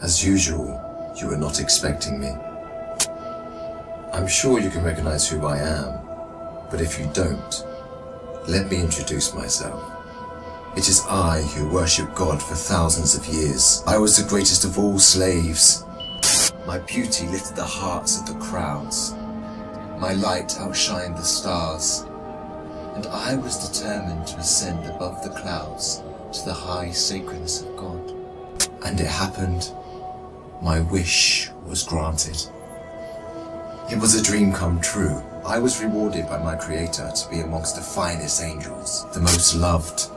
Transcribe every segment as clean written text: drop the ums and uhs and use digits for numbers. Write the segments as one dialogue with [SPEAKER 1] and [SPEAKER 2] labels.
[SPEAKER 1] As usual, you were not expecting me. I'm sure you can recognize who I am, but if you don't, let me introduce myself. It is I who worship God for thousands of years. I was the greatest of all slaves. My beauty lifted the hearts of the crowds. My light outshined the stars. And I was determined to ascend above the clouds to the high sacredness of God. And it happened. My wish was granted. It was a dream come true. I was rewarded by my Creator to be amongst the finest angels, the most loved.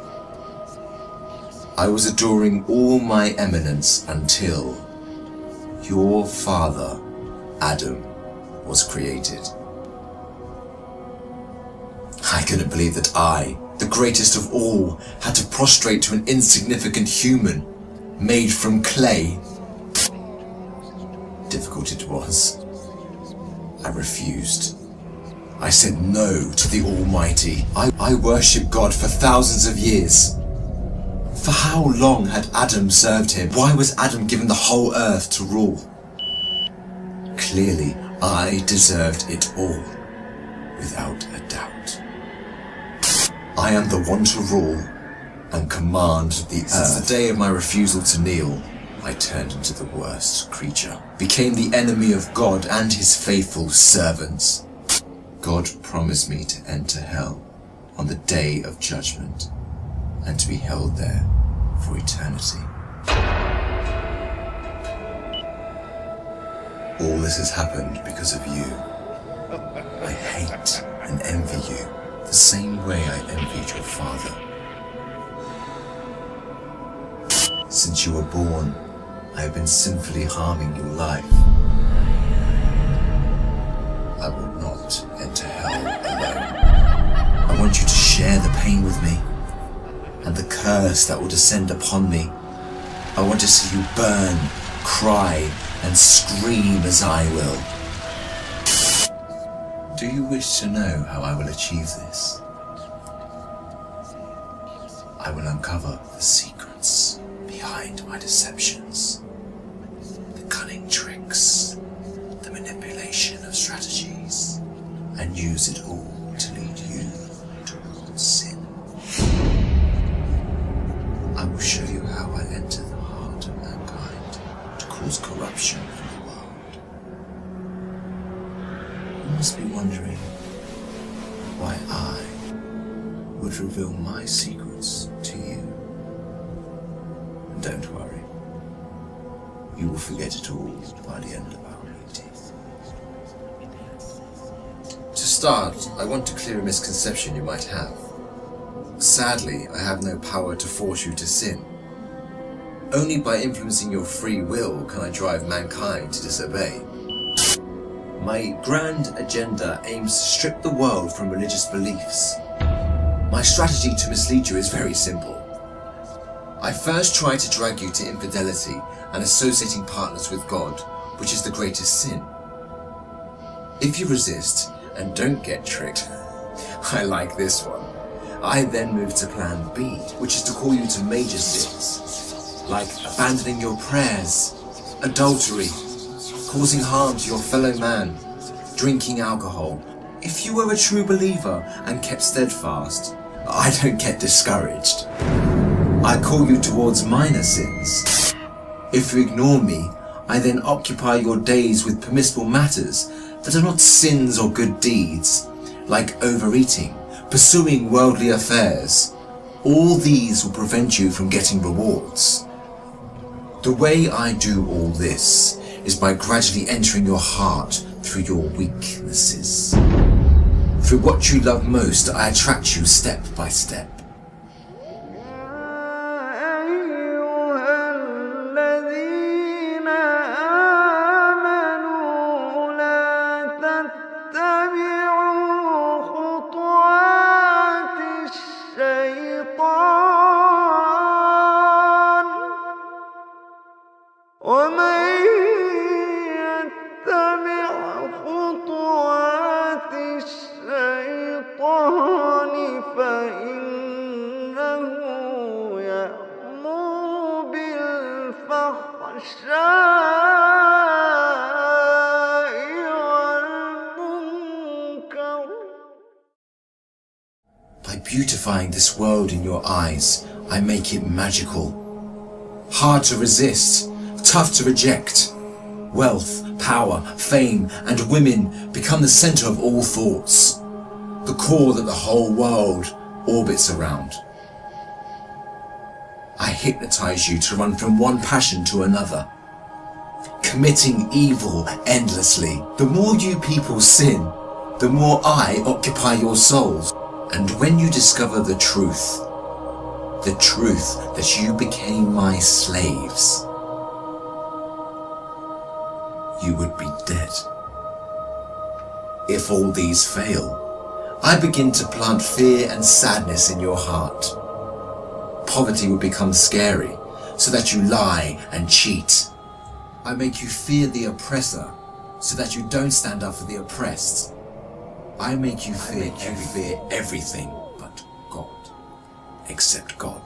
[SPEAKER 1] I was adoring all my eminence until your father, Adam, was created. I couldn't believe that I, the greatest of all, had to prostrate to an insignificant human made from clay. Difficult it was. I refused. I said no to the Almighty. I worshipped God for thousands of years. For how long had Adam served him? Why was Adam given the whole earth to rule? Clearly, I deserved it all, without a doubt. I am the one to rule and command the earth. Since the day of my refusal to kneel, I turned into the worst creature, became the enemy of God and his faithful servants. God promised me to enter hell on the day of judgment and to be held there for eternity. All this has happened because of you. I hate and envy you the same way I envied your father. Since you were born, I have been sinfully harming your life. I will not enter hell alone. I want you to share the pain with me and the curse that will descend upon me. I want to see you burn, cry, and scream as I will. Do you wish to know how I will achieve this? I will uncover the secrets behind my deceptions, the cunning tricks, the manipulation of strategies, and use it all to lead you towards sin. I will show you how I enter the heart of mankind to cause corruption in the world. You must be wondering why I would reveal my secrets to you. And don't worry, you will forget it all by the end of our meeting. To start, I want to clear a misconception you might have. Sadly, I have no power to force you to sin. Only by influencing your free will can I drive mankind to disobey. My grand agenda aims to strip the world from religious beliefs. My strategy to mislead you is very simple. I first try to drag you to infidelity and associating partners with God, which is the greatest sin. If you resist and don't get tricked, I like this one. I then move to plan B, which is to call you to major sins, like abandoning your prayers, adultery, causing harm to your fellow man, drinking alcohol. If you were a true believer and kept steadfast, I don't get discouraged. I call you towards minor sins. If you ignore me, I then occupy your days with permissible matters that are not sins or good deeds, like overeating, pursuing worldly affairs. All these will prevent you from getting rewards. The way I do all this is by gradually entering your heart through your weaknesses. Through what you love most, I attract you step by step.
[SPEAKER 2] ومن يتبع خطوات الشيطان فإن
[SPEAKER 1] beautifying this world in your eyes, I make it magical. Hard to resist, tough to reject. Wealth, power, fame, and women become the center of all thoughts, the core that the whole world orbits around. I hypnotize you to run from one passion to another, committing evil endlessly. The more you people sin, the more I occupy your souls. And when you discover the truth that you became my slaves, you would be dead. If all these fail, I begin to plant fear and sadness in your heart. Poverty would become scary, so that you lie and cheat. I make you fear the oppressor, so that you don't stand up for the oppressed. I make you fear everything but God, except God.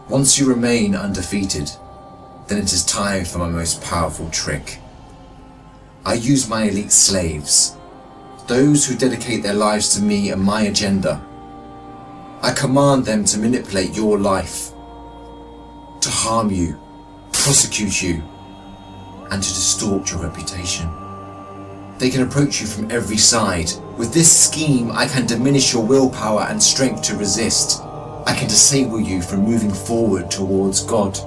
[SPEAKER 1] Once you remain undefeated, then it is time for my most powerful trick. I use my elite slaves, those who dedicate their lives to me and my agenda. I command them to manipulate your life, to harm you, prosecute you, and to distort your reputation. They can approach you from every side. With this scheme, I can diminish your willpower and strength to resist. I can disable you from moving forward towards God.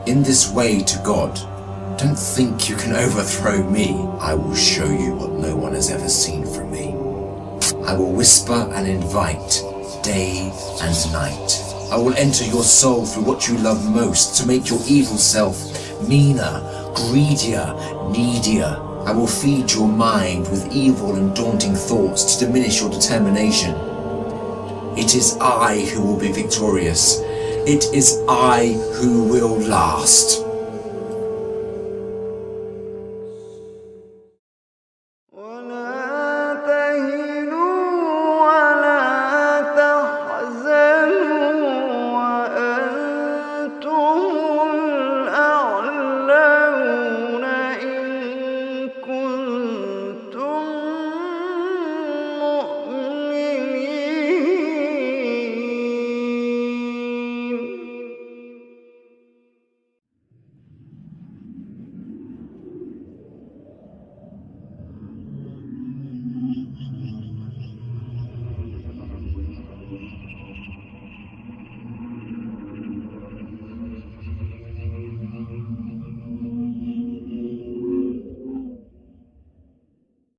[SPEAKER 1] In this way to God, don't think you can overthrow me. I will show you what no one has ever seen from me. I will whisper and invite, day and night. I will enter your soul through what you love most to make your evil self meaner, greedier, needier. I will feed your mind with evil and daunting thoughts to diminish your determination. It is I who will be victorious. It is I who will last.